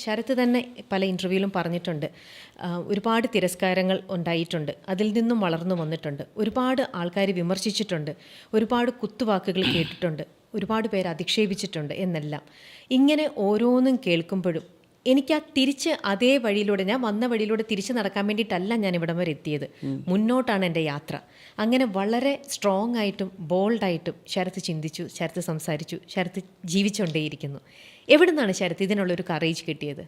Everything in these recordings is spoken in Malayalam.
ശരത്ത് തന്നെ പല ഇൻ്റർവ്യൂവിലും പറഞ്ഞിട്ടുണ്ട്, ഒരുപാട് തിരസ്കാരങ്ങൾ ഉണ്ടായിട്ടുണ്ട്, അതിൽ നിന്നും വളർന്നു വന്നിട്ടുണ്ട്, ഒരുപാട് ആൾക്കാർ വിമർശിച്ചിട്ടുണ്ട്, ഒരുപാട് കുത്തുവാക്കുകൾ കേട്ടിട്ടുണ്ട്, ഒരുപാട് പേര് അധിക്ഷേപിച്ചിട്ടുണ്ട് എന്നെല്ലാം. ഇങ്ങനെ ഓരോന്നും കേൾക്കുമ്പോഴും എനിക്ക് ആ തിരിച്ച് അതേ വഴിയിലൂടെ, ഞാൻ വന്ന വഴിയിലൂടെ തിരിച്ച് നടക്കാൻ വേണ്ടിയിട്ടല്ല ഞാൻ ഇവിടം വരെ എത്തിയത്, മുന്നോട്ടാണ് എൻ്റെ യാത്ര. അങ്ങനെ വളരെ സ്ട്രോങ് ആയിട്ടും ബോൾഡായിട്ടും ശരത്ത് ചിന്തിച്ചു, ശരത്ത് സംസാരിച്ചു, ശരത്ത് ജീവിച്ചുകൊണ്ടേയിരിക്കുന്നു. എവിടെ നിന്നാണ് ശരത്ത് ഇതിനുള്ളൊരു കറേജ് കിട്ടിയത്?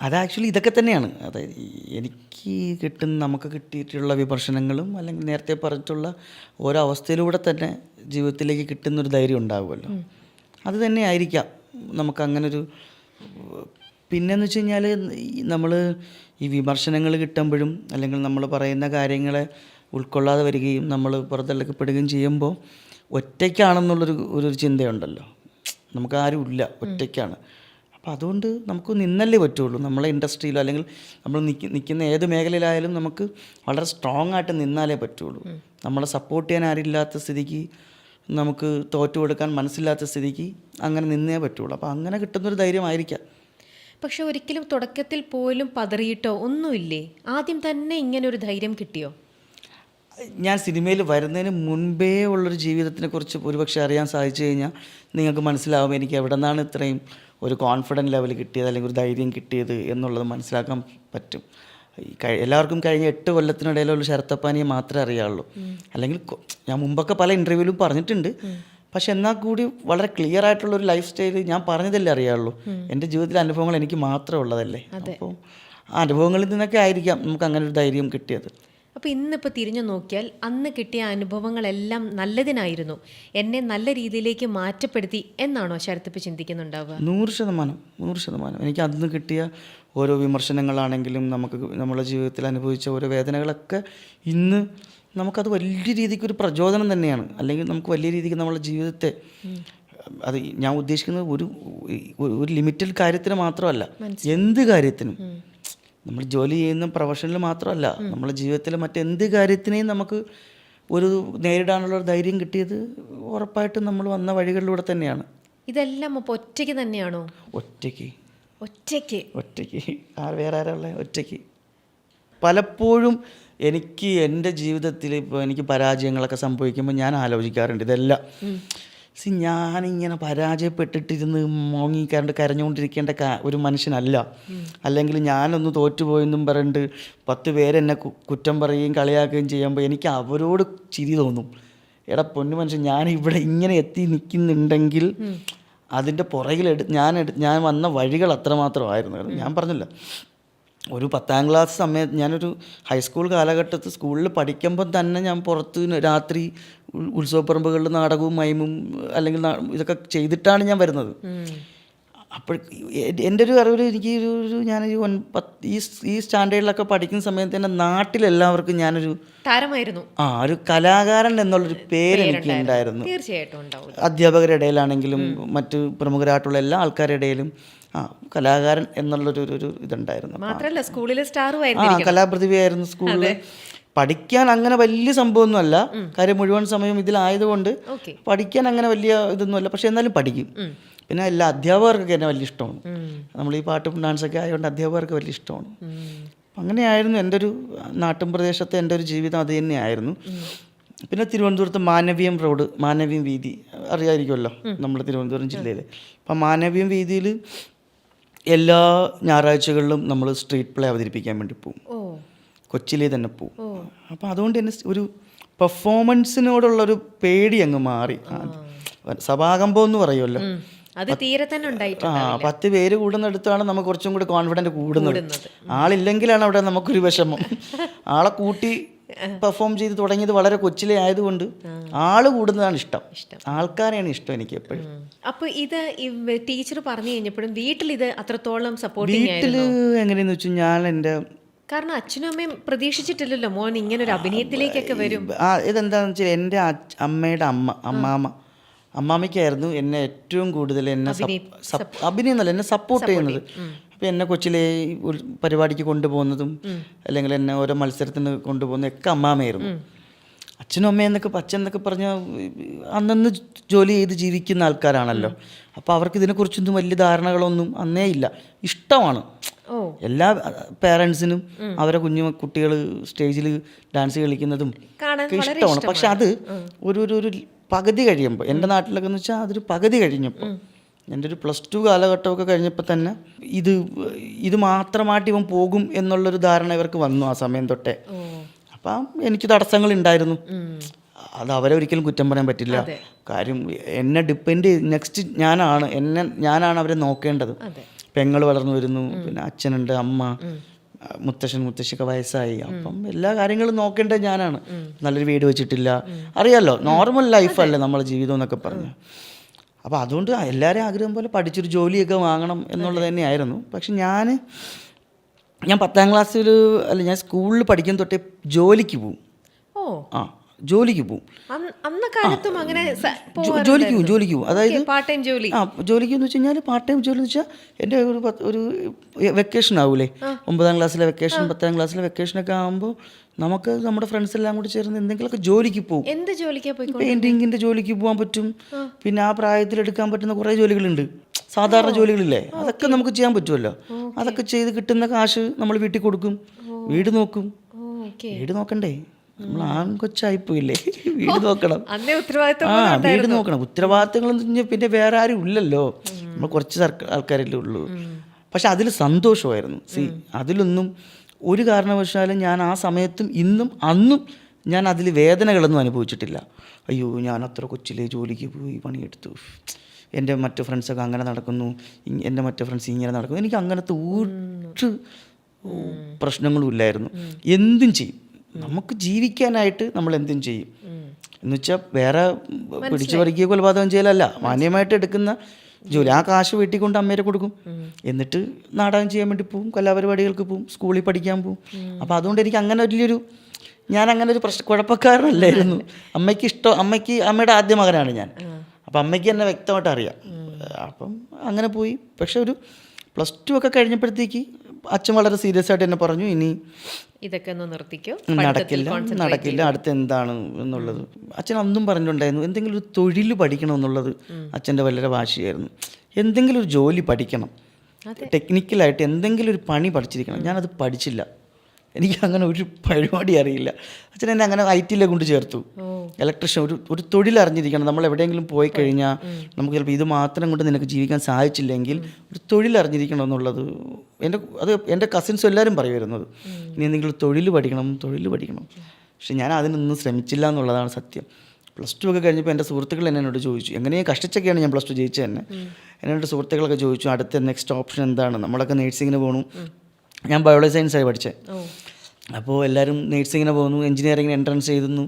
അത് ആക്ച്വലി ഇതൊക്കെ തന്നെയാണ്. അതായത് എനിക്ക് നമുക്ക് കിട്ടിയിട്ടുള്ള വിമർശനങ്ങളും അല്ലെങ്കിൽ നേരത്തെ പറഞ്ഞിട്ടുള്ള ഓരോ അവസ്ഥയിലൂടെ തന്നെ ജീവിതത്തിലേക്ക് കിട്ടുന്നൊരു ധൈര്യം ഉണ്ടാകുമല്ലോ, അത് തന്നെ ആയിരിക്കാം നമുക്കങ്ങനൊരു. പിന്നെയെന്ന് വെച്ച് കഴിഞ്ഞാൽ നമ്മൾ ഈ വിമർശനങ്ങൾ കിട്ടുമ്പോഴും അല്ലെങ്കിൽ നമ്മൾ പറയുന്ന കാര്യങ്ങളെ ഉൾക്കൊള്ളാതെ വരികയും നമ്മൾ പുറത്തള്ളക്കപ്പെടുകയും ചെയ്യുമ്പോൾ ഒറ്റയ്ക്കാണെന്നുള്ളൊരു ചിന്തയുണ്ടല്ലോ, നമുക്ക് ആരും ഇല്ല, ഒറ്റയ്ക്കാണ്. അപ്പോൾ അതുകൊണ്ട് നമുക്ക് നിന്നല്ലേ പറ്റുള്ളൂ. നമ്മളെ ഇൻഡസ്ട്രിയിലോ അല്ലെങ്കിൽ നമ്മൾ നിൽക്കുന്ന ഏത് മേഖലയിലായാലും നമുക്ക് വളരെ സ്ട്രോങ് ആയിട്ട് നിന്നാലേ പറ്റുള്ളൂ. നമ്മളെ സപ്പോർട്ട് ചെയ്യാൻ ആരില്ലാത്ത സ്ഥിതിക്ക്, നമുക്ക് തോറ്റു കൊടുക്കാൻ മനസ്സില്ലാത്ത സ്ഥിതിക്ക് അങ്ങനെ നിന്നേ പറ്റുള്ളൂ. അപ്പോൾ അങ്ങനെ കിട്ടുന്നൊരു ധൈര്യമായിരിക്കാം. പക്ഷെ ഒരിക്കലും തുടക്കത്തിൽ പോലും പതറിയിട്ടോ ഒന്നുമില്ലേ? ആദ്യം തന്നെ ഇങ്ങനെ ഒരു ധൈര്യം കിട്ടിയോ? ഞാൻ സിനിമയിൽ വരുന്നതിന് മുൻപേ ഉള്ളൊരു ജീവിതത്തിനെ കുറിച്ച് ഒരുപക്ഷെ അറിയാൻ സാധിച്ചു കഴിഞ്ഞാൽ നിങ്ങൾക്ക് മനസ്സിലാവും എനിക്ക് എവിടെ നിന്നാണ് ഇത്രയും ഒരു കോൺഫിഡൻറ്റ് ലെവൽ കിട്ടിയത് അല്ലെങ്കിൽ ഒരു ധൈര്യം കിട്ടിയത് എന്നുള്ളത് മനസ്സിലാക്കാൻ പറ്റും. എല്ലാവർക്കും കഴിഞ്ഞ 8 കൊല്ലത്തിനിടയിലുള്ള ശരത്തപ്പാനിയെ മാത്രമേ അറിയാവുള്ളൂ. അല്ലെങ്കിൽ ഞാൻ മുമ്പൊക്കെ പല ഇൻ്റർവ്യൂവിലും പറഞ്ഞിട്ടുണ്ട്, പക്ഷെ എന്നാൽ കൂടി വളരെ ക്ലിയർ ആയിട്ടുള്ളൊരു ലൈഫ് സ്റ്റൈൽ ഞാൻ പറഞ്ഞതല്ലേ അറിയാവുള്ളൂ. എൻ്റെ ജീവിതത്തിലെ അനുഭവങ്ങൾ എനിക്ക് മാത്രമേ ഉള്ളതല്ലേ. അപ്പോൾ ആ അനുഭവങ്ങളിൽ നിന്നൊക്കെ ആയിരിക്കാം നമുക്ക് അങ്ങനെ ഒരു ധൈര്യം കിട്ടിയത്. അപ്പോൾ ഇന്നിപ്പോൾ തിരിഞ്ഞു നോക്കിയാൽ അന്ന് കിട്ടിയ അനുഭവങ്ങളെല്ലാം നല്ലതിനായിരുന്നു, എന്നെ നല്ല രീതിയിലേക്ക് മാറ്റപ്പെടുത്തി എന്നാണോ ശരത്ത് ഇപ്പോൾ ചിന്തിക്കുന്നുണ്ടാവുക? 100%. എനിക്ക് അന്ന് കിട്ടിയ ഓരോ വിമർശനങ്ങളാണെങ്കിലും നമ്മുടെ ജീവിതത്തിൽ അനുഭവിച്ച ഓരോ വേദനകളൊക്കെ ഇന്ന് നമുക്കത് വലിയ രീതിക്കൊരു പ്രചോദനം തന്നെയാണ്. അല്ലെങ്കിൽ നമുക്ക് വലിയ രീതിക്ക് നമ്മുടെ ജീവിതത്തെ, അത് ഞാൻ ഉദ്ദേശിക്കുന്നത് ഒരു ലിമിറ്റഡ് കാര്യത്തിന് മാത്രമല്ല, എന്ത് കാര്യത്തിനും, നമ്മൾ ജോലി ചെയ്യുന്ന പ്രൊഫഷനിൽ മാത്രമല്ല, നമ്മുടെ ജീവിതത്തിലെ മറ്റെന്ത് കാര്യത്തിനെയും നമുക്ക് ഒരു നേരിടാനുള്ള ഒരു ധൈര്യം കിട്ടിയത് ഉറപ്പായിട്ടും നമ്മൾ വന്ന വഴികളിലൂടെ തന്നെയാണ്. ഇതെല്ലാം അപ്പോൾ ഒറ്റയ്ക്ക് തന്നെയാണോ? ഒറ്റയ്ക്ക്. വേറെ ആരാളെ? ഒറ്റയ്ക്ക്. പലപ്പോഴും എനിക്ക് എൻ്റെ ജീവിതത്തിൽ ഇപ്പോൾ എനിക്ക് പരാജയങ്ങളൊക്കെ സംഭവിക്കുമ്പോൾ ഞാൻ ആലോചിക്കാറുണ്ട് ഇതെല്ലാം. ഞാനിങ്ങനെ പരാജയപ്പെട്ടിട്ടിരുന്ന് കരഞ്ഞുകൊണ്ടിരിക്കേണ്ട ഒരു മനുഷ്യനല്ല. അല്ലെങ്കിൽ ഞാനൊന്ന് തോറ്റുപോയെന്നും പറഞ്ഞിട്ട് 10 പേരെന്നെ കുറ്റം പറയുകയും കളിയാക്കുകയും ചെയ്യുമ്പോൾ എനിക്ക് അവരോട് ചിരി തോന്നും. എടാ പൊന്നു മനുഷ്യൻ, ഞാൻ ഇവിടെ ഇങ്ങനെ എത്തി നിൽക്കുന്നുണ്ടെങ്കിൽ അതിൻ്റെ പുറകിൽ ഞാൻ വന്ന വഴികൾ അത്രമാത്രമായിരുന്നു. ഞാൻ പറഞ്ഞില്ല, ഒരു 10ാം ക്ലാസ് സമയത്ത് ഞാനൊരു ഹൈസ്കൂൾ കാലഘട്ടത്തിൽ സ്കൂളിൽ പഠിക്കുമ്പം തന്നെ ഞാൻ പുറത്ത് രാത്രി ഉത്സവപ്പറമ്പുകളിൽ നാടകവും മൈമും അല്ലെങ്കിൽ ഇതൊക്കെ ചെയ്തിട്ടാണ് ഞാൻ വരുന്നത്. അപ്പോൾ എൻ്റെ ഒരു അറിവിൽ എനിക്ക് ഞാനൊരു ഈ സ്റ്റാൻഡേർഡിലൊക്കെ പഠിക്കുന്ന സമയത്ത് തന്നെ നാട്ടിലെല്ലാവർക്കും ഞാനൊരു താരമായിരുന്നു. ഒരു കലാകാരൻ എന്നുള്ളൊരു പേര് എനിക്ക് ഉണ്ടായിരുന്നു. തീർച്ചയായിട്ടും അധ്യാപകരുടെ ഇടയിലാണെങ്കിലും മറ്റ് പ്രമുഖരായിട്ടുള്ള എല്ലാ ആൾക്കാരുടെ ഇടയിലും കലാകാരൻ എന്നുള്ളൊരു ഇതുണ്ടായിരുന്നു. മാത്രമല്ല സ്കൂളിലെ കലാപ്രതിഭയായിരുന്നു സ്കൂളിൽ. പഠിക്കാൻ അങ്ങനെ വലിയ സംഭവമൊന്നുമല്ല, കാര്യം മുഴുവൻ സമയം ഇതിലായതുകൊണ്ട് പഠിക്കാൻ അങ്ങനെ വലിയ ഇതൊന്നുമല്ല, പക്ഷെ എന്നാലും പഠിക്കും. പിന്നെ എല്ലാ അധ്യാപകർക്കൊക്കെ എന്നെ വലിയ ഇഷ്ടമാണ്. നമ്മൾ ഈ പാട്ടും ഡാൻസൊക്കെ ആയതുകൊണ്ട് അധ്യാപകർക്ക് വലിയ ഇഷ്ടമാണ്. അങ്ങനെയായിരുന്നു എൻ്റെ ഒരു നാട്ടിൻ പ്രദേശത്തെ എൻ്റെ ഒരു ജീവിതം, അത് തന്നെയായിരുന്നു. പിന്നെ തിരുവനന്തപുരത്ത് മാനവീയം വീതി അറിയാമായിരിക്കുമല്ലോ, നമ്മുടെ തിരുവനന്തപുരം ജില്ലയിൽ. അപ്പം മാനവീയം വീതിയിൽ എല്ലാ ഞായറാഴ്ചകളിലും നമ്മൾ സ്ട്രീറ്റ് പ്ലേ അവതരിപ്പിക്കാൻ വേണ്ടി പോകും. കൊച്ചിയിലേ തന്നെ പോകും. അപ്പം അതുകൊണ്ട് തന്നെ ഒരു പെർഫോമൻസിനോടുള്ളൊരു പേടി അങ്ങ് മാറി. സഭാകമ്പം എന്ന് പറയുമല്ലോ, 10 പേര് കൂടുന്നിടത്താണ് നമുക്ക് കുറച്ചും കൂടി കോൺഫിഡൻറ്റ് കൂടുന്നത്. ആളില്ലെങ്കിലാണ് അവിടെ നമുക്കൊരു വിഷമം. ആളെ കൂട്ടി പെർഫോം ചെയ്ത് തുടങ്ങിയത് വളരെ കൊച്ചിലെ ആയതുകൊണ്ട് ആള് കൂടുന്നതാണ് ഇഷ്ടം, ആൾക്കാരെയാണ് ഇഷ്ടം എനിക്ക് എപ്പോഴും. അപ്പോൾ ഇത് ടീച്ചർ പറഞ്ഞു കഴിഞ്ഞപ്പോഴും വീട്ടിൽ ഇത് അത്രത്തോളം സപ്പോർട്ടിങ് വീട്ടിൽ എങ്ങനെയെന്ന് വെച്ചാൽ ഞാൻ എൻ്റെ, കാരണം അച്ഛനും അമ്മയും പ്രതീക്ഷിച്ചിട്ടില്ലല്ലോ മോൻ ഇങ്ങനെ ഒരു അഭിനയത്തിലേക്കൊക്കെ വരും. ഇതെന്താണെന്ന് വെച്ചാൽ എൻ്റെ അമ്മയുടെ അമ്മാമ്മയ്ക്കായിരുന്നു എന്നെ ഏറ്റവും കൂടുതൽ അഭിനയം എന്നല്ല എന്നെ സപ്പോർട്ട് ചെയ്യുന്നത്. അപ്പോൾ എന്നെ കൊച്ചിലെ പരിപാടിക്ക് കൊണ്ടുപോകുന്നതും അല്ലെങ്കിൽ എന്നെ ഓരോ മത്സരത്തിന് കൊണ്ടുപോകുന്നതൊക്കെ അമ്മാമ്മയായിരുന്നു. അച്ഛനും അമ്മയെന്നൊക്കെ അച്ഛൻ എന്നൊക്കെ പറഞ്ഞാൽ അന്നന്ന് ജോലി ചെയ്ത് ജീവിക്കുന്ന ആൾക്കാരാണല്ലോ. അപ്പോൾ അവർക്ക് ഇതിനെക്കുറിച്ചൊന്നും വലിയ ധാരണകളൊന്നും അന്നേ ഇല്ല. ഇഷ്ടമാണ് ഓ എല്ലാ പേരൻസിനും അവരെ കുട്ടികൾ സ്റ്റേജിൽ ഡാൻസ് കളിക്കുന്നതും കാണാൻ ഒക്കെ വളരെ ഇഷ്ടമാണ്. പക്ഷെ അത് ഒരു പകുതി കഴിയുമ്പോൾ, എൻ്റെ നാട്ടിലൊക്കെ എന്ന് വെച്ചാൽ അതൊരു പകുതി കഴിഞ്ഞപ്പോൾ, എൻ്റെ ഒരു +2 കാലഘട്ടമൊക്കെ കഴിഞ്ഞപ്പോൾ തന്നെ ഇത് മാത്രമായിട്ട് ഇവൻ പോകും എന്നുള്ളൊരു ധാരണ ഇവർക്ക് വന്നു ആ സമയം തൊട്ടേ. അപ്പം എനിക്ക് തടസ്സങ്ങൾ ഉണ്ടായിരുന്നു. അത് അവരെ ഒരിക്കലും കുറ്റം പറയാൻ പറ്റില്ല. കാര്യം എന്നെ ഡിപ്പെൻഡ് നെക്സ്റ്റ് ഞാനാണ് അവരെ നോക്കേണ്ടത്. പെങ്ങൾ വളർന്നു വരുന്നു, പിന്നെ അച്ഛനുണ്ട്, അമ്മ, മുത്തശ്ശൻ മുത്തശ്ശിയൊക്കെ വയസ്സായി. അപ്പം എല്ലാ കാര്യങ്ങളും നോക്കേണ്ടത് ഞാനാണ്. നല്ലൊരു വീട് വെച്ചിട്ടില്ല, അറിയാമല്ലോ, നോർമൽ ലൈഫല്ലേ നമ്മളെ ജീവിതം എന്നൊക്കെ പറഞ്ഞു. അപ്പോൾ അതുകൊണ്ട് എല്ലാവരെയും ആഗ്രഹം പോലെ പഠിച്ചൊരു ജോലിയൊക്കെ വാങ്ങണം എന്നുള്ളത് തന്നെയായിരുന്നു. പക്ഷെ ഞാൻ 10ാം ക്ലാസ്സിൽ ഞാൻ സ്കൂളിൽ പഠിക്കുന്ന തൊട്ടേ ജോലിക്ക് പോവും. ജോലിക്ക് പോവും. ജോലിക്ക് പോവും. അതായത് ജോലിക്ക് എന്ന് വെച്ച് കഴിഞ്ഞാൽ പാർട്ട് ടൈം ജോലി എന്ന് വെച്ചാൽ എൻ്റെ ഒരു വെക്കേഷൻ ആവൂലേ, 9ാം ക്ലാസ്സിലെ വെക്കേഷൻ, 10ാം ക്ലാസ്സിലെ വെക്കേഷനൊക്കെ ആകുമ്പോൾ നമുക്ക് നമ്മുടെ ഫ്രണ്ട്സ് എല്ലാം കൂടി ചേർന്ന് എന്തെങ്കിലുമൊക്കെ ജോലിക്ക് പോകും. എന്ത് ജോലിക്കാ പോയി? പെയിന്റിങ്ങിന്റെ ജോലിക്ക് പോകാൻ പറ്റും. പിന്നെ ആ പ്രായത്തിൽ എടുക്കാൻ പറ്റുന്ന കുറേ ജോലികളുണ്ട്, സാധാരണ ജോലികളില്ലേ, അതൊക്കെ നമുക്ക് ചെയ്യാൻ പറ്റുമല്ലോ. അതൊക്കെ ചെയ്ത് കിട്ടുന്ന കാശ് നമ്മൾ വീട്ടിൽ കൊടുക്കും, വീട് നോക്കും. വീട് നോക്കണ്ടേ, നമ്മൾ ആൺകൊച്ചായിപ്പോയില്ലേ, വീട് നോക്കണം. വീട് നോക്കണം. ഉത്തരവാദിത്തങ്ങൾ എന്ന് പറഞ്ഞാൽ പിന്നെ വേറെ ആരും ഇല്ലല്ലോ, നമ്മൾ കുറച്ച് ആൾക്കാരല്ലേ ഉള്ളൂ. പക്ഷെ അതിൽ സന്തോഷമായിരുന്നു. അതിലൊന്നും ഒരു കാരണവശാലും ഞാൻ ആ സമയത്തും ഇന്നും അന്നും ഞാൻ അതിൽ വേദനകളൊന്നും അനുഭവിച്ചിട്ടില്ല. അയ്യോ ഞാൻ അത്ര കൊച്ചിലെ ജോലിക്ക് പോയി പണിയെടുത്തു, എൻ്റെ മറ്റു ഫ്രണ്ട്സൊക്കെ അങ്ങനെ നടക്കുന്നു, എൻ്റെ മറ്റു ഫ്രണ്ട്സ് ഇങ്ങനെ നടക്കുന്നു. എനിക്ക് അങ്ങനത്തെ ഒരു പ്രശ്നങ്ങളും ഇല്ലായിരുന്നു. എന്തും ചെയ്യും, നമുക്ക് ജീവിക്കാനായിട്ട് നമ്മൾ എന്തും ചെയ്യും. എന്ന് വെച്ചാൽ വേറെ പിടിച്ചു പറിക്കുക കൊലപാതകം ചെയ്യലല്ല, മാന്യമായിട്ട് എടുക്കുന്ന ജോലി. ആ കാശ് വീട്ടിൽ കൊണ്ട് അമ്മേരെ കൊടുക്കും, എന്നിട്ട് നാടകം ചെയ്യാൻ വേണ്ടി പോവും, കലാപരിപാടികൾക്ക് പോവും, സ്കൂളിൽ പഠിക്കാൻ പോവും. അപ്പോൾ അതുകൊണ്ട് എനിക്ക് അങ്ങനെ ഞാൻ അങ്ങനെ ഒരു കുഴപ്പക്കാരനല്ലായിരുന്നു. അമ്മയുടെ ആദ്യ മകനാണ് ഞാൻ. അപ്പം അമ്മയ്ക്ക് എന്നെ വ്യക്തമായിട്ട് അറിയാം. അപ്പം അങ്ങനെ പോയി. പക്ഷെ ഒരു +2 ഒക്കെ കഴിഞ്ഞപ്പോഴത്തേക്ക് അച്ഛൻ വളരെ സീരിയസ് ആയിട്ട് എന്നെ പറഞ്ഞു, ഇനി ഇതൊക്കെ ഒന്ന് നിർത്തിക്കോ, നടക്കില്ല, അടുത്ത് എന്താണ് എന്നുള്ളത്. അച്ഛൻ അന്നും പറഞ്ഞിട്ടുണ്ടായിരുന്നു, എന്തെങ്കിലും ഒരു തൊഴിൽ പഠിക്കണം എന്നുള്ളത് അച്ഛൻ്റെ വളരെ വാശിയായിരുന്നു. എന്തെങ്കിലും ഒരു ജോലി പഠിക്കണം, ടെക്നിക്കലായിട്ട് എന്തെങ്കിലും ഒരു പണി പഠിച്ചിരിക്കണം. ഞാനത് പഠിച്ചില്ല, എനിക്ക് അങ്ങനെ ഒരു പരിപാടി അറിയില്ല. അച്ഛൻ എന്നെ അങ്ങനെ IT കൊണ്ട് ചേർത്തു, ഇലക്ട്രീഷ്യൻ. ഒരു തൊഴിൽ അറിഞ്ഞിരിക്കണം. നമ്മൾ എവിടെയെങ്കിലും പോയി കഴിഞ്ഞാൽ നമുക്ക് ചിലപ്പോൾ ഇത് മാത്രം കൊണ്ട് നിനക്ക് ജീവിക്കാൻ സാധിച്ചില്ലെങ്കിൽ ഒരു തൊഴിൽ അറിഞ്ഞിരിക്കണം എന്നുള്ളത് എൻ്റെ കസിൻസും എല്ലാവരും പറയുമായിരുന്നത്. ഇനി എന്തെങ്കിലും തൊഴിൽ പഠിക്കണം. പക്ഷെ ഞാൻ അതിനൊന്നും ശ്രമിച്ചില്ല എന്നുള്ളതാണ് സത്യം. +2 ഒക്കെ കഴിഞ്ഞപ്പോൾ എൻ്റെ സുഹൃത്തുക്കൾ എന്നോട് ചോദിച്ചു, എങ്ങനെയും കഷ്ടിച്ചൊക്കെയാണ് ഞാൻ +2 ജയിച്ചത് തന്നെ. എന്നോട് സുഹൃത്തുക്കളൊക്കെ ചോദിച്ചു, അടുത്ത നെക്സ്റ്റ് ഓപ്ഷൻ എന്താണ്, നമ്മളൊക്കെ നേഴ്സിങ്ങിന് പോകണു. ഞാൻ ബയോളജി സയൻസായി പഠിച്ചത്. അപ്പോൾ എല്ലാവരും നേഴ്സിങ്ങിന് പോകുന്നു, എൻജിനീയറിങ്ങിന് എൻട്രൻസ് എഴുതുന്നു.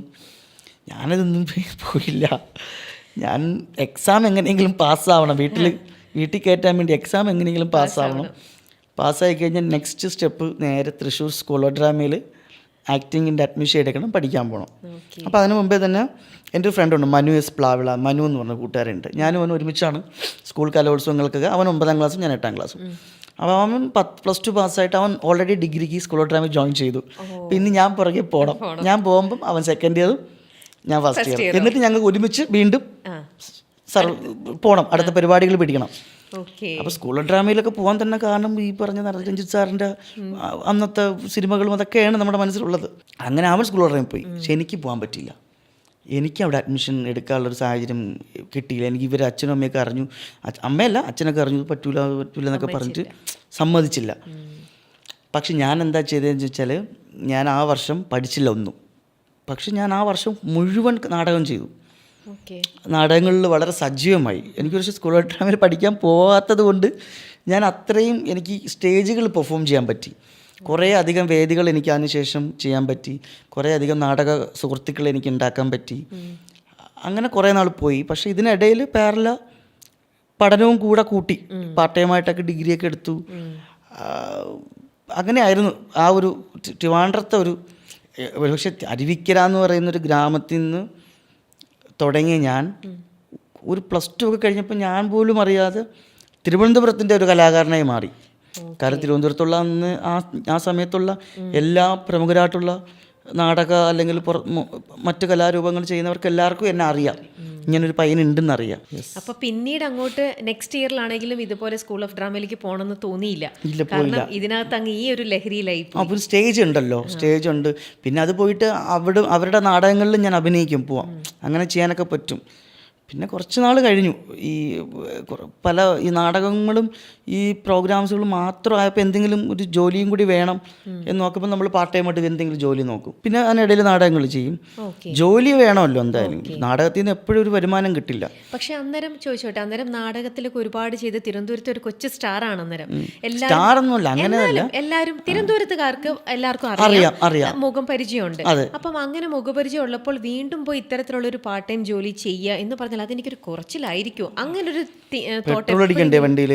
ഞാനതൊന്നും പോയില്ല. ഞാൻ എക്സാം എങ്ങനെയെങ്കിലും പാസ്സാവണം, വീട്ടിൽ കയറ്റാൻ വേണ്ടി എക്സാം എങ്ങനെയെങ്കിലും പാസ്സാവണം. പാസ്സായി കഴിഞ്ഞാൽ നെക്സ്റ്റ് സ്റ്റെപ്പ് നേരെ തൃശ്ശൂർ സ്കൂൾ ഓഫ് ഡ്രാമയിൽ ആക്ടിങ്ങിൻ്റെ അഡ്മിഷൻ എടുക്കണം, പഠിക്കാൻ പോകണം. അപ്പോൾ അതിന് മുമ്പേ തന്നെ എൻ്റെ ഒരു ഫ്രണ്ടുണ്ട്, മനു എസ് പ്ലാവിള, മനു എന്ന് പറഞ്ഞ കൂട്ടുകാരുണ്ട്. ഞാനും അവൻ ഒരുമിച്ചാണ് സ്കൂൾ കലോത്സവങ്ങൾക്കൊക്കെ. അവൻ 9ാം ക്ലാസ്സും ഞാൻ 8ാം ക്ലാസ്സും. അപ്പോൾ അവൻ +2 പാസ്സായിട്ട് അവൻ ഓൾറെഡി ഡിഗ്രിക്ക് സ്കൂൾ ഓഫ് ഡ്രാമയിൽ ജോയിൻ ചെയ്തു. പിന്നെ ഞാൻ പുറകെ പോകണം. ഞാൻ പോകുമ്പം അവൻ സെക്കൻഡ് ഇയറും ഞാൻ ഫസ്റ്റ് ഇയർ. എന്നിട്ട് ഞങ്ങൾ ഒരുമിച്ച് വീണ്ടും പോകണം, അടുത്ത പരിപാടികൾ പിടിക്കണം. അപ്പോൾ സ്കൂൾ ഓഫ് ഡ്രാമയിലൊക്കെ പോകാൻ തന്നെ കാരണം ഈ പറഞ്ഞ രഞ്ജിത്ത് സാറിൻ്റെ അന്നത്തെ സിനിമകളും അതൊക്കെയാണ് നമ്മുടെ മനസ്സിലുള്ളത്. അങ്ങനെ അവൻ സ്കൂൾ ഓഫ് ഡ്രാമയിൽ പോയി. പക്ഷെ എനിക്ക് പോകാൻ പറ്റിയില്ല. എനിക്ക് അവിടെ അഡ്മിഷൻ എടുക്കാനുള്ളൊരു സാഹചര്യം കിട്ടിയില്ല. എനിക്ക് ഇവർ അച്ഛനും അമ്മയൊക്കെ അറിഞ്ഞു, അമ്മയല്ല അച്ഛനൊക്കെ അറിഞ്ഞു, പറ്റൂല എന്നൊക്കെ പറഞ്ഞിട്ട് സമ്മതിച്ചില്ല. പക്ഷെ ഞാൻ എന്താ ചെയ്തതെന്ന് വെച്ചാൽ, ഞാൻ ആ വർഷം പഠിച്ചില്ല ഒന്നും. പക്ഷെ ഞാൻ ആ വർഷം മുഴുവൻ നാടകം ചെയ്തു. നാടകങ്ങളിൽ വളരെ സജീവമായി. എനിക്ക് പക്ഷേ സ്കൂൾ ഓഫ് ഡ്രാമയിൽ പഠിക്കാൻ പോകാത്തത് കൊണ്ട് ഞാൻ അത്രയും എനിക്ക് സ്റ്റേജുകൾ പെർഫോം ചെയ്യാൻ പറ്റി. കുറേ അധികം വേദികൾ എനിക്ക് അതിനുശേഷം ചെയ്യാൻ പറ്റി. കുറേ അധികം നാടക സുഹൃത്തുക്കളെ എനിക്ക് ഉണ്ടാക്കാൻ പറ്റി. അങ്ങനെ കുറേ നാൾ പോയി. പക്ഷേ ഇതിനിടയിൽ പാരല പഠനവും കൂടെ കൂട്ടി, പാർട്ട് ടൈമായിട്ടൊക്കെ ഡിഗ്രിയൊക്കെ എടുത്തു. അങ്ങനെയായിരുന്നു ആ ഒരു ട്രിവാൻഡ്രത്തെ ഒരു പക്ഷേ അരുവിക്കര എന്ന് പറയുന്നൊരു ഗ്രാമത്തിൽ നിന്ന് തുടങ്ങിയ ഞാൻ ഒരു +2 ഒക്കെ കഴിഞ്ഞപ്പോൾ ഞാൻ പോലും അറിയാതെ തിരുവനന്തപുരത്തിൻ്റെ ഒരു കലാകാരനായി മാറി. കാരണം തിരുവനന്തപുരത്തുള്ള അന്ന് ആ സമയത്തുള്ള എല്ലാ പ്രമുഖരായിട്ടുള്ള നാടക അല്ലെങ്കിൽ മറ്റു കലാരൂപങ്ങൾ ചെയ്യുന്നവർക്ക് എല്ലാവർക്കും എന്നെ അറിയാം, ഇങ്ങനൊരു പയ്യനുണ്ടെന്ന് അറിയാം. അപ്പൊ പിന്നീട് അങ്ങോട്ട് നെക്സ്റ്റ് ഇയറിലാണെങ്കിലും ഇതുപോലെ സ്കൂൾ ഓഫ് ഡ്രാമയിലേക്ക് പോകണമെന്ന് തോന്നിയില്ല? ഇല്ല, കാരണം ഇതിനകത്ത് അങ്ങ് ഈ ഒരു ലഹരിയിലായി. അപ്പോൾ ഒരു സ്റ്റേജ് ഉണ്ടല്ലോ, സ്റ്റേജ് ഉണ്ട്. പിന്നെ അത് പോയിട്ട് അവരുടെ നാടകങ്ങളിൽ ഞാൻ അഭിനയിക്കും, പോവാം, അങ്ങനെ ചെയ്യാനൊക്കെ പറ്റും. പിന്നെ കുറച്ച് നാൾ കഴിഞ്ഞു ഈ പല ഈ നാടകങ്ങളും ഈ പ്രോഗ്രാംസുകളും മാത്രമായപ്പോൾ എന്തെങ്കിലും ഒരു ജോലിയും കൂടി വേണം എന്ന് നോക്കുമ്പോൾ നമ്മൾ പാർട്ട് ടൈം ആയിട്ട് എന്തെങ്കിലും ജോലി നോക്കും. പിന്നെ അതിനിടയിൽ നാടകങ്ങൾ ചെയ്യും. ജോലി വേണമല്ലോ എന്തായാലും, നാടകത്തിൽ നിന്ന് എപ്പോഴും ഒരു വരുമാനം കിട്ടില്ല. പക്ഷെ അന്നേരം ചോദിച്ചോട്ടെ, അന്നേരം നാടകത്തിലൊക്കെ ഒരുപാട് ചെയ്ത് തിരുവനന്തപുരത്ത് ഒരു കൊച്ചു സ്റ്റാറാണ് അന്നേരം. സ്റ്റാറൊന്നുമല്ല, അങ്ങനെയല്ല, എല്ലാവരും തിരുവനന്തപുരത്തുകാർക്ക് എല്ലാവർക്കും അറിയാം, മുഖം പരിചയമുണ്ട്. അപ്പം അങ്ങനെ മുഖപരിചയം ഉള്ളപ്പോൾ വീണ്ടും പോയി ഇത്തരത്തിലുള്ള ഒരു പാർട്ട് ടൈം ജോലി ചെയ്യുക എന്ന് പറഞ്ഞാൽ അതെനിക്കൊരു കുറച്ചിലായിരിക്കും. അങ്ങനെ ഒരു പെട്രോൾ അടിക്കണ്ടേ വണ്ടിയിൽ,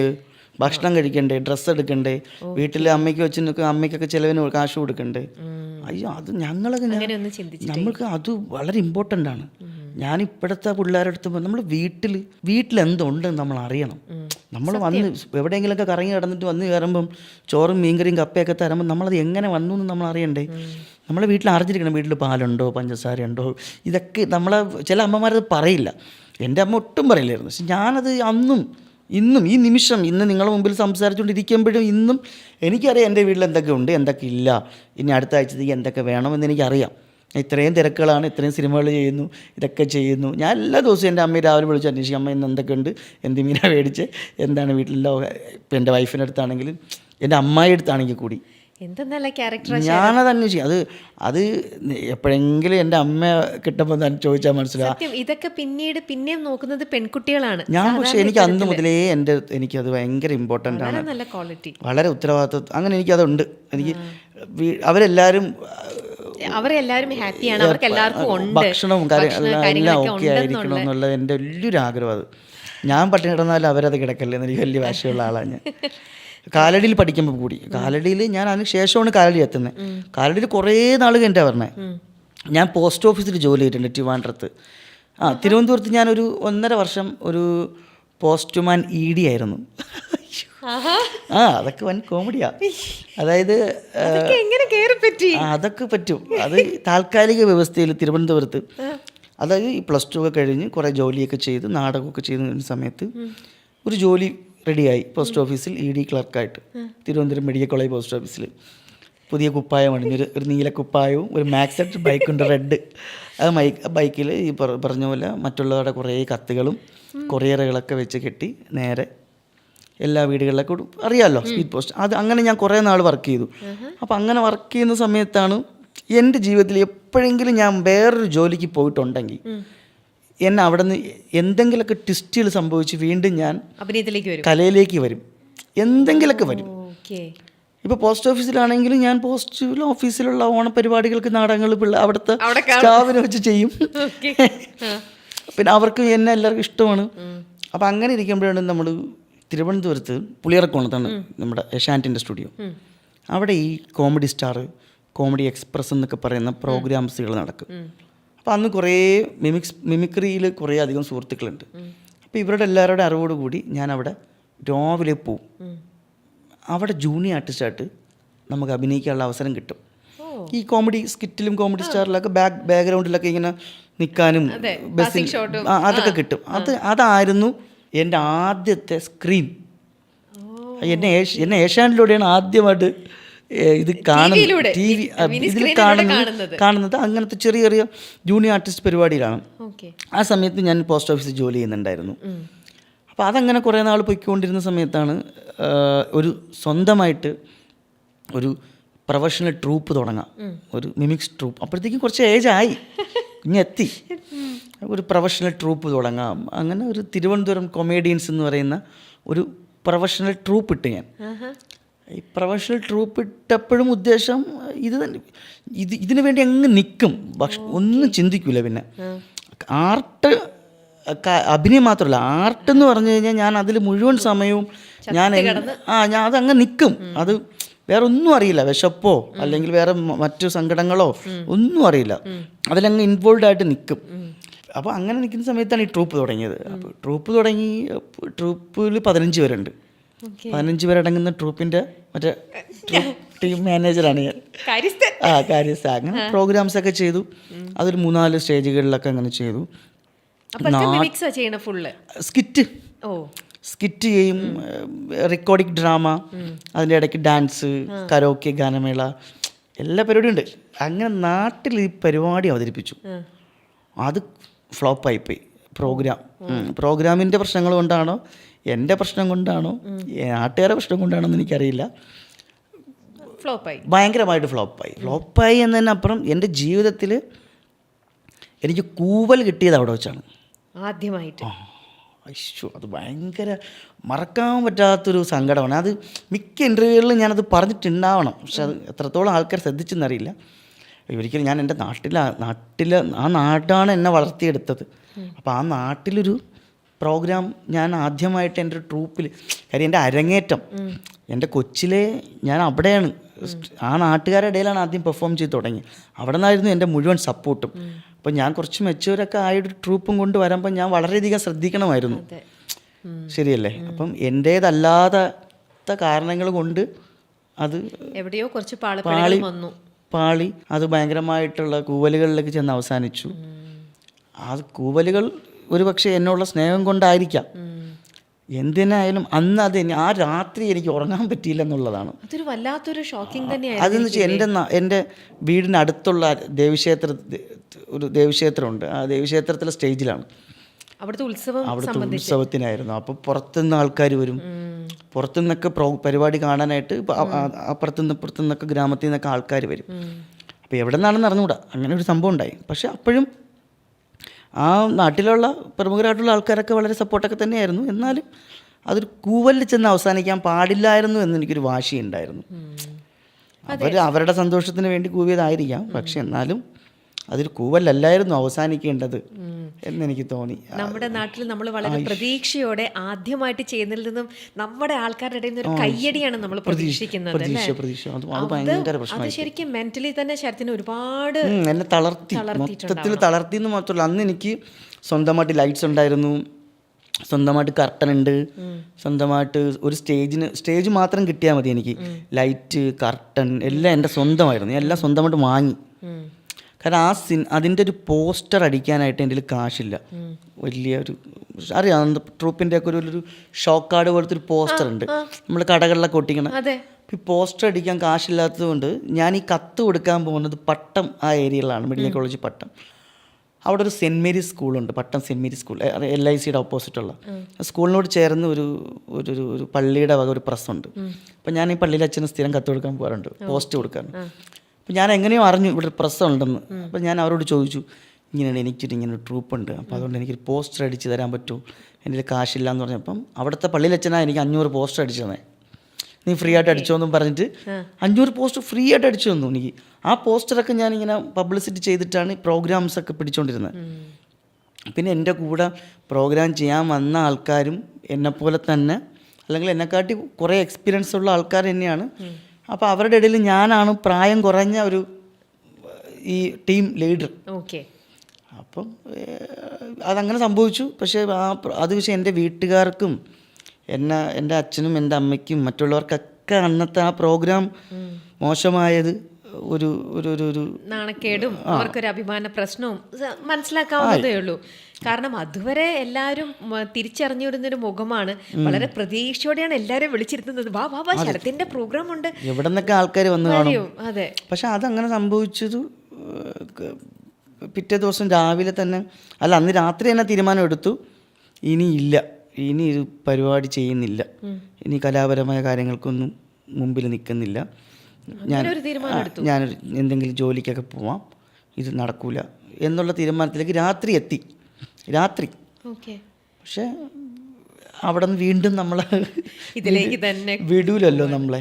ഭക്ഷണം കഴിക്കണ്ടേ, ഡ്രസ്സ് എടുക്കണ്ടേ, വീട്ടിൽ അമ്മയ്ക്ക് വെച്ച് നിൽക്കുക, അമ്മയ്ക്കൊക്കെ ചിലവിന് കാശ് കൊടുക്കണ്ടേ. അയ്യോ, അത് നമ്മൾക്ക് അത് വളരെ ഇമ്പോർട്ടൻ്റ് ആണ്. ഞാൻ ഇപ്പോഴത്തെ പിള്ളേരുടെ അടുത്ത് നമ്മൾ വീട്ടിലെന്തുണ്ടെന്ന് നമ്മൾ അറിയണം. നമ്മൾ വന്ന് എവിടെയെങ്കിലുമൊക്കെ കറങ്ങി കിടന്നിട്ട് വന്ന് കയറുമ്പം ചോറും മീൻകറിയും കപ്പയൊക്കെ തരുമ്പോൾ നമ്മളത് എങ്ങനെ വന്നു എന്ന് നമ്മൾ അറിയണ്ടേ. നമ്മളെ വീട്ടിൽ അറിഞ്ഞിരിക്കണം, വീട്ടിൽ പാലുണ്ടോ, പഞ്ചസാര ഉണ്ടോ, ഇതൊക്കെ നമ്മളെ ചില അമ്മമാരത് പറയില്ല. എൻ്റെ അമ്മ ഒട്ടും പറയില്ലായിരുന്നു. പക്ഷെ ഞാനത് അന്നും ഇന്നും ഈ നിമിഷം ഇന്ന് നിങ്ങളുടെ മുമ്പിൽ സംസാരിച്ചുകൊണ്ടിരിക്കുമ്പോഴും ഇന്നും എനിക്കറിയാം എൻ്റെ വീട്ടിൽ എന്തൊക്കെ ഉണ്ട്, എന്തൊക്കെ ഇല്ല, ഇനി അടുത്ത ആഴ്ചത്തേക്ക് എന്തൊക്കെ വേണമെന്ന് എനിക്കറിയാം. ഇത്രയും തിരക്കുകളാണ്, ഇത്രയും സിനിമകൾ ചെയ്യുന്നു, ഇതൊക്കെ ചെയ്യുന്നു. ഞാൻ എല്ലാ ദിവസവും എൻ്റെ അമ്മയെ രാവിലെ വിളിച്ച് അന്വേഷിക്കും, അമ്മ ഇന്ന് എന്തൊക്കെ ഉണ്ട്, എന്ത് മീനാ മേടിച്ച്, എന്താണ് വീട്ടിലെല്ലാം. ഇപ്പം എൻ്റെ വൈഫിൻ്റെ അടുത്താണെങ്കിലും എൻ്റെ അമ്മായി അടുത്താണെങ്കിൽ കൂടി ഞാനത് അന്വേഷിക്കും. അത് എപ്പോഴെങ്കിലും എൻ്റെ അമ്മ കിട്ടുമ്പോൾ ഞാൻ ചോദിച്ചാൽ മനസ്സിലാവും. ഇതൊക്കെ പിന്നെയും നോക്കുന്നത് പെൺകുട്ടികളാണ് ഞാൻ. പക്ഷേ എനിക്ക് അന്ന് മുതലേ എനിക്കത് ഭയങ്കര ഇമ്പോർട്ടൻ്റ് ആണ്, വളരെ ഉത്തരവാദിത്വം. അങ്ങനെ എനിക്കതുണ്ട്. എനിക്ക് അവരെല്ലാവരും ഹാപ്പിയാണ്, അവർക്ക് എല്ലാവർക്കും ഉണ്ട്, ഭക്ഷണവും എല്ലാം ഓക്കെ ആയിരിക്കണം എന്നുള്ളത് എൻ്റെ വലിയൊരു ആഗ്രഹം. അത് ഞാൻ പട്ടിണി കിടന്നാലും അവരത് കിടക്കല്ലേ എന്ന് എനിക്ക് വലിയ വാശിയുള്ള ആളാണ് ഞാൻ. കാലടിയിൽ പഠിക്കുമ്പോൾ കൂടി, കാലടിയിൽ ഞാൻ അതിന് ശേഷമാണ് കാലടി എത്തുന്നത്. കാലടിയിൽ കുറേ നാൾ കഴിഞ്ഞാൽ പറഞ്ഞത്. ഞാൻ പോസ്റ്റ് ഓഫീസിൽ ജോലി ചെയ്തിട്ടുണ്ട് ട്രിവാൻഡ്രത്ത്. തിരുവനന്തപുരത്ത് ഞാനൊരു 1.5 വർഷം ഒരു പോസ്റ്റ്മാൻ ED ആയിരുന്നു. അതൊക്കെ വൻ കോമഡിയാ. അതായത് അതൊക്കെ പറ്റും. അത് താൽക്കാലിക വ്യവസ്ഥയിൽ തിരുവനന്തപുരത്ത്, അതായത് ഈ +2 ഒക്കെ കഴിഞ്ഞ് കുറേ ജോലിയൊക്കെ ചെയ്ത് നാടകമൊക്കെ ചെയ്യുന്ന സമയത്ത് ഒരു ജോലി റെഡിയായി പോസ്റ്റ് ഓഫീസിൽ ED ക്ലർക്കായിട്ട്. തിരുവനന്തപുരം മെഡിക്കൽ കോളേജ് പോസ്റ്റ് ഓഫീസിൽ പുതിയ കുപ്പായം അണിഞ്ഞൊരു നീല കുപ്പായവും ഒരു മാക്സെറ്റ് ബൈക്കുണ്ട് റെഡ്. അത് ബൈക്കിൽ ഈ പറഞ്ഞ പോലെ മറ്റുള്ളവരുടെ കുറേ കത്തുകളും കൊറിയറുകളൊക്കെ വെച്ച് കെട്ടി നേരെ എല്ലാ വീടുകളിലൊക്കെ അറിയാമല്ലോ, സ്പീഡ് പോസ്റ്റ്. അത് അങ്ങനെ ഞാൻ കുറേ നാൾ വർക്ക് ചെയ്തു. അപ്പോൾ അങ്ങനെ വർക്ക് ചെയ്യുന്ന സമയത്താണ് എൻ്റെ ജീവിതത്തിൽ എപ്പോഴെങ്കിലും ഞാൻ വേറൊരു ജോലിക്ക് പോയിട്ടുണ്ടെങ്കിൽ എന്നെ അവിടെ നിന്ന് എന്തെങ്കിലുമൊക്കെ ട്വിസ്റ്റുകൾ സംഭവിച്ച് വീണ്ടും ഞാൻ കലയിലേക്ക് വരും, എന്തെങ്കിലുമൊക്കെ വരും. ഇപ്പോൾ പോസ്റ്റ് ഓഫീസിലാണെങ്കിലും ഞാൻ പോസ്റ്റ് ഓഫീസിലുള്ള ഓണപരിപാടികൾക്ക് നാടകങ്ങൾ അവിടുത്തെ സ്റ്റാഫിനെ വെച്ച് ചെയ്യും. പിന്നെ അവർക്ക് എന്നെ എല്ലാവർക്കും ഇഷ്ടമാണ്. അപ്പം അങ്ങനെ ഇരിക്കുമ്പോഴാണ് നമ്മൾ തിരുവനന്തപുരത്ത് പുളിയറക്കോണത്താണ് നമ്മുടെ ഏഷ്യാനെറ്റിൻ്റെ സ്റ്റുഡിയോ. അവിടെ ഈ കോമഡി സ്റ്റാർ, കോമഡി എക്സ്പ്രസ് എന്നൊക്കെ പറയുന്ന പ്രോഗ്രാംസുകൾ നടക്കും. അപ്പോൾ അന്ന് കുറേ മിമിക്രിയിൽ കുറേ അധികം സുഹൃത്തുക്കളുണ്ട്. അപ്പോൾ ഇവരുടെ എല്ലാവരുടെ അറിവോടുകൂടി ഞാൻ അവിടെ രാവിലെ പോവും. അവിടെ ജൂനിയർ ആർട്ടിസ്റ്റായിട്ട് നമുക്ക് അഭിനയിക്കാനുള്ള അവസരം കിട്ടും. ഈ കോമഡി സ്കിറ്റിലും കോമഡി സ്റ്റാറിലൊക്കെ ബാക്ക്ഗ്രൗണ്ടിലൊക്കെ ഇങ്ങനെ നിൽക്കാനും ബസ്സിൽ അതൊക്കെ കിട്ടും. അതായിരുന്നു എൻ്റെ ആദ്യത്തെ സ്ക്രീൻ. എന്നെ ഏഷ്യാനെറ്റിലൂടെയാണ് ആദ്യമായിട്ട് ഇത് കാണുന്നത്, ഇതിൽ കാണുന്നത് അങ്ങനത്തെ ചെറിയ ചെറിയ ജൂനിയർ ആർട്ടിസ്റ്റ് പരിപാടിയിലാണ്. ആ സമയത്ത് ഞാൻ പോസ്റ്റ് ഓഫീസിൽ ജോലി ചെയ്യുന്നുണ്ടായിരുന്നു. അപ്പോൾ അതങ്ങനെ കുറേ നാൾ പൊയ്ക്കൊണ്ടിരുന്ന സമയത്താണ് ഒരു സ്വന്തമായിട്ട് ഒരു പ്രൊഫഷണൽ ട്രൂപ്പ് തുടങ്ങാം, ഒരു മിമിക്സ് ട്രൂപ്പ്. അപ്പോഴത്തേക്കും കുറച്ച് ഏജായി, ഇങ്ങെത്തി. ഒരു പ്രൊഫഷണൽ ട്രൂപ്പ് തുടങ്ങാം. അങ്ങനെ ഒരു തിരുവനന്തപുരം കൊമേഡിയൻസ് എന്ന് പറയുന്ന ഒരു പ്രൊഫഷണൽ ട്രൂപ്പ് ഇട്ട് ഞാൻ. ഈ പ്രൊഫഷണൽ ട്രൂപ്പ് ഇട്ടപ്പോഴും ഉദ്ദേശം ഇത് തന്നെ, ഇതിനു വേണ്ടി അങ്ങ് നിൽക്കും, ഒന്നും ചിന്തിക്കില്ല. പിന്നെ ആർട്ട് അഭിനയം മാത്രമല്ല, ആർട്ട് എന്ന് പറഞ്ഞു കഴിഞ്ഞാൽ ഞാൻ അതിൽ മുഴുവൻ സമയവും ഞാൻ അതങ്ങ് നിൽക്കും. അത് വേറെ ഒന്നും അറിയില്ല, വിശപ്പോ അല്ലെങ്കിൽ വേറെ മറ്റു സങ്കടങ്ങളോ ഒന്നും അറിയില്ല, അതിലങ്ങ് ഇൻവോൾവ് ആയിട്ട് നിൽക്കും. അപ്പോൾ അങ്ങനെ നിൽക്കുന്ന സമയത്താണ് ഈ ട്രൂപ്പ് തുടങ്ങിയത്. അപ്പോൾ ട്രൂപ്പ് തുടങ്ങി, ട്രൂപ്പിൽ 15 പേരുണ്ട്. ഓക്കെ 15 പേരടങ്ങുന്ന ട്രൂപ്പിൻ്റെ മറ്റേ ടീം മാനേജറാണ് ഞാൻ. കാര്യസ്ഥൻ. കാര്യസ്ഥ. അങ്ങനെ പ്രോഗ്രാംസ് ഒക്കെ ചെയ്തു. അതൊരു 3-4 സ്റ്റേജുകളിലൊക്കെ അങ്ങനെ ചെയ്തു. മിമിക്സാ ചെയ്യണ ഫുള്ള്? സ്കിറ്റ് ഓ, സ്കിറ്റ് ചെയ്യും, റെക്കോർഡിക് ഡ്രാമ, അതിൻ്റെ ഇടയ്ക്ക് ഡാൻസ്, കരോക്കെ, ഗാനമേള, എല്ലാ പരിപാടിയും ഉണ്ട്. അങ്ങനെ നാട്ടിൽ ഈ പരിപാടി അവതരിപ്പിച്ചു. അത് ഫ്ലോപ്പായിപ്പോയി പ്രോഗ്രാമിൻ്റെ പ്രശ്നങ്ങൾ കൊണ്ടാണോ എൻ്റെ പ്രശ്നം കൊണ്ടാണോ നാട്ടുകാരുടെ പ്രശ്നം കൊണ്ടാണോ എന്ന് എനിക്കറിയില്ല. ഫ്ലോപ്പായി, ഭയങ്കരമായിട്ട് ഫ്ലോപ്പായി എന്നതിനപ്പുറം എൻ്റെ ജീവിതത്തിൽ എനിക്ക് കൂവൽ കിട്ടിയത് അവിടെ വെച്ചാണ് ആദ്യമായിട്ട്. അയ്യോ, അത് ഭയങ്കര മറക്കാൻ പറ്റാത്തൊരു സങ്കടമാണ്. അത് മിക്ക ഇൻ്റർവ്യൂകളിലും ഞാനത് പറഞ്ഞിട്ടുണ്ടാവണം, പക്ഷെ അത് എത്രത്തോളം ആൾക്കാർ ശ്രദ്ധിച്ചെന്നറിയില്ല. ഒരിക്കലും ഞാൻ എൻ്റെ ആ നാട്ടാണ് എന്നെ വളർത്തിയെടുത്തത്. അപ്പോൾ ആ നാട്ടിലൊരു പ്രോഗ്രാം ഞാൻ ആദ്യമായിട്ട് എൻ്റെ ഒരു ട്രൂപ്പിൽ, കാര്യം എൻ്റെ അരങ്ങേറ്റം എൻ്റെ കൊച്ചിലെ ഞാൻ അവിടെയാണ്, ആ നാട്ടുകാരുടെ ഇടയിലാണ് ആദ്യം പെർഫോം ചെയ്ത് തുടങ്ങി. അവിടെ നിന്നായിരുന്നു എൻ്റെ മുഴുവൻ സപ്പോർട്ടും. അപ്പോൾ ഞാൻ കുറച്ച് മെച്ചൂരൊക്കെ ആയൊരു ട്രൂപ്പും കൊണ്ട് വരുമ്പോൾ ഞാൻ വളരെയധികം ശ്രദ്ധിക്കണമായിരുന്നു. ശരിയല്ലേ? അപ്പം എൻ്റേതല്ലാത്ത കാരണങ്ങൾ കൊണ്ട് അത് എവിടെയോ കുറച്ച് പാളി അത് ഭയങ്കരമായിട്ടുള്ള കൂവലുകളിലേക്ക് ചെന്ന് അവസാനിച്ചു. ആ കൂവലുകൾ ഒരു പക്ഷേ എന്നുള്ള സ്നേഹം കൊണ്ടായിരിക്കാം. എന്തിനായാലും അന്ന് ആ രാത്രി എനിക്ക് ഉറങ്ങാൻ പറ്റിയില്ല എന്നുള്ളതാണ്. അതൊരു വല്ലാത്തൊരു ഷോക്കിംഗ് തന്നെയാണ്. അതെന്ന് വെച്ചാൽ എൻ്റെ വീടിനടുത്തുള്ള ഒരു ദേവീക്ഷേത്രമുണ്ട്. ആ ദേവീക്ഷേത്രത്തിലെ സ്റ്റേജിലാണ് അവിടുത്തെ ഉത്സവത്തിനായിരുന്നു. അപ്പോൾ പുറത്തുനിന്ന് ആൾക്കാർ വരും, പുറത്തുനിന്നൊക്കെ പരിപാടി കാണാനായിട്ട്. അപ്പുറത്തുനിന്നൊക്കെ ഗ്രാമത്തിൽ നിന്നൊക്കെ ആൾക്കാർ വരും. അപ്പോൾ എവിടെ നിന്നാണെന്ന് അറിഞ്ഞുകൂടാ, അങ്ങനെ ഒരു സംഭവം ഉണ്ടായി. പക്ഷെ അപ്പോഴും ആ നാട്ടിലുള്ള പ്രമുഖരായിട്ടുള്ള ആൾക്കാരൊക്കെ വളരെ സപ്പോർട്ടൊക്കെ തന്നെയായിരുന്നു. എന്നാലും അതൊരു കൂവലിൽ ചെന്ന് അവസാനിക്കാൻ പാടില്ലായിരുന്നു എന്നെനിക്കൊരു വാശിയുണ്ടായിരുന്നു. അവരുടെ സന്തോഷത്തിന് വേണ്ടി കൂവിയതായിരിക്കാം, പക്ഷെ എന്നാലും അതൊരു കൂവലല്ലായിരുന്നു അവസാനിക്കേണ്ടത് എന്നെനിക്ക് തോന്നി. നമ്മുടെ നാട്ടിൽ നമ്മൾ വളരെ പ്രതീക്ഷയോടെ ആദ്യമായിട്ട് ചെയ്യുന്നതിൽ നിന്നും നമ്മുടെ ആൾക്കാരുടെ ഇടയിൽ നിന്ന് ഒരു കയ്യടിയാണ് നമ്മൾ പ്രതീക്ഷിക്കുന്നത്. അത് ശരിക്കും മെന്റലി തന്നെ ശരത്തിന് ഒരുപാട് എന്നെ മൊത്തത്തിൽ തളർത്തി എന്ന് മാത്രമല്ല, അന്ന് എനിക്ക് സ്വന്തമായിട്ട് ലൈറ്റ്സ് ഉണ്ടായിരുന്നു, സ്വന്തമായിട്ട് കർട്ടൻ ഉണ്ട്, സ്വന്തമായിട്ട് ഒരു സ്റ്റേജ് മാത്രം കിട്ടിയാൽ മതി എനിക്ക്. ലൈറ്റ്, കർട്ടൻ എല്ലാം എൻ്റെ സ്വന്തമായിരുന്നു. ഞാൻ എല്ലാം സ്വന്തമായിട്ട് വാങ്ങി. കാരണം അതിൻ്റെ ഒരു പോസ്റ്റർ അടിക്കാനായിട്ട് എൻ്റെ കാശില്ല. വലിയൊരു അറിയാം, ട്രൂപ്പിൻ്റെ ഒക്കെ ഒരു ഷോക്ക് കാർഡ് പോലത്തെ ഒരു പോസ്റ്റർ ഉണ്ട് നമ്മൾ കടകളിലൊക്കെ ഒട്ടിക്കണം. ഈ പോസ്റ്റർ അടിക്കാൻ കാശില്ലാത്തത് കൊണ്ട് ഞാൻ ഈ കത്ത് കൊടുക്കാൻ പോകുന്നത് പട്ടം ആ ഏരിയയിലാണ്, മെഡിക്കൽ കോളേജ് പട്ടം. അവിടെ ഒരു സെൻറ്റ് മേരീസ് സ്കൂളുണ്ട്, പട്ടം സെൻറ്റ് മേരീസ് സ്കൂൾ, LICയുടെ ഓപ്പോസിറ്റുള്ള സ്കൂളിനോട് ചേർന്ന് ഒരു പള്ളിയുടെ വക ഒരു പ്രസ്സുണ്ട്. അപ്പം ഞാൻ ഈ പള്ളിയിൽ അച്ഛന് സ്ഥിരം കത്ത് കൊടുക്കാൻ പോകാറുണ്ട്, പോസ്റ്റ് കൊടുക്കാൻ. അപ്പം ഞാൻ എങ്ങനെയോ അറിഞ്ഞു ഇവിടെ പ്രസ് ഉണ്ടെന്ന്. അപ്പം ഞാൻ അവരോട് ചോദിച്ചു, ഇങ്ങനെയാണ് ഇങ്ങനെ ഒരു ട്രൂപ്പുണ്ട്, അപ്പോൾ അതുകൊണ്ട് എനിക്കൊരു പോസ്റ്റർ അടിച്ച് തരാൻ പറ്റുമോ, എൻ്റെ കാശില്ല എന്ന് പറഞ്ഞപ്പം അവിടുത്തെ പള്ളിയിലച്ഛനാണ് എനിക്ക് 500 പോസ്റ്റർ അടിച്ചു തന്നെ. നീ ഫ്രീ ആയിട്ട് അടിച്ചോ എന്നും പറഞ്ഞിട്ട് 500 പോസ്റ്റർ ഫ്രീ ആയിട്ട് അടിച്ചു തന്നു എനിക്ക്. ആ പോസ്റ്ററൊക്കെ ഞാനിങ്ങനെ പബ്ലിസിറ്റി ചെയ്തിട്ടാണ് പ്രോഗ്രാംസൊക്കെ പിടിച്ചുകൊണ്ടിരുന്നത്. പിന്നെ എൻ്റെ കൂടെ പ്രോഗ്രാം ചെയ്യാൻ വന്ന ആൾക്കാരും എന്നെപ്പോലെ തന്നെ, അല്ലെങ്കിൽ എന്നെക്കാട്ടി കുറേ എക്സ്പീരിയൻസ് ഉള്ള ആൾക്കാർ തന്നെയാണ്. അപ്പോൾ അവരുടെ ഇടയിൽ ഞാനാണ് പ്രായം കുറഞ്ഞ ഈ ടീം ലീഡർ. അപ്പം അതങ്ങനെ സംഭവിച്ചു. പക്ഷേ അത് പക്ഷേ എൻ്റെ വീട്ടുകാർക്കും എൻ്റെ അച്ഛനും എൻ്റെ അമ്മയ്ക്കും മറ്റുള്ളവർക്കൊക്കെ അന്നത്തെ ആ പ്രോഗ്രാം മോശമായത് ഒരു നാണക്കേടും അവർക്കൊരു അഭിമാന പ്രശ്നവും മനസ്സിലാക്കാവുന്നതേ ഉള്ളൂ. കാരണം അതുവരെ എല്ലാവരും തിരിച്ചറിഞ്ഞിരുന്നൊരു മുഖമാണ്. വളരെ പ്രതീക്ഷയോടെയാണ് എല്ലാവരും വിളിച്ചിരുന്നത്, വാ വാ വാ ശരത്തിന്റെ പ്രോഗ്രാം ഉണ്ട്, എവിടെ നിന്നൊക്കെ ആൾക്കാർ വന്നു കാണും. അതെ. പക്ഷെ അതങ്ങനെ സംഭവിച്ചത് പിറ്റേ ദിവസം രാവിലെ തന്നെ, അല്ല അന്ന് രാത്രി തന്നെ തീരുമാനം എടുത്തു, ഇനി ഒരു പരിപാടി ചെയ്യുന്നില്ല, ഇനി കലാപരമായ കാര്യങ്ങൾക്കൊന്നും മുമ്പിൽ നിൽക്കുന്നില്ല, ഞാൻ എന്തെങ്കിലും ജോലിക്കൊക്കെ പോവാം, ഇത് നടക്കൂല എന്നുള്ള തീരുമാനത്തിലേക്ക് രാത്രി എത്തി. പക്ഷെ അവിടെ നിന്ന് വീണ്ടും നമ്മളെ ഇതിലേക്ക് തന്നെ വിടൂലല്ലോ നമ്മളെ.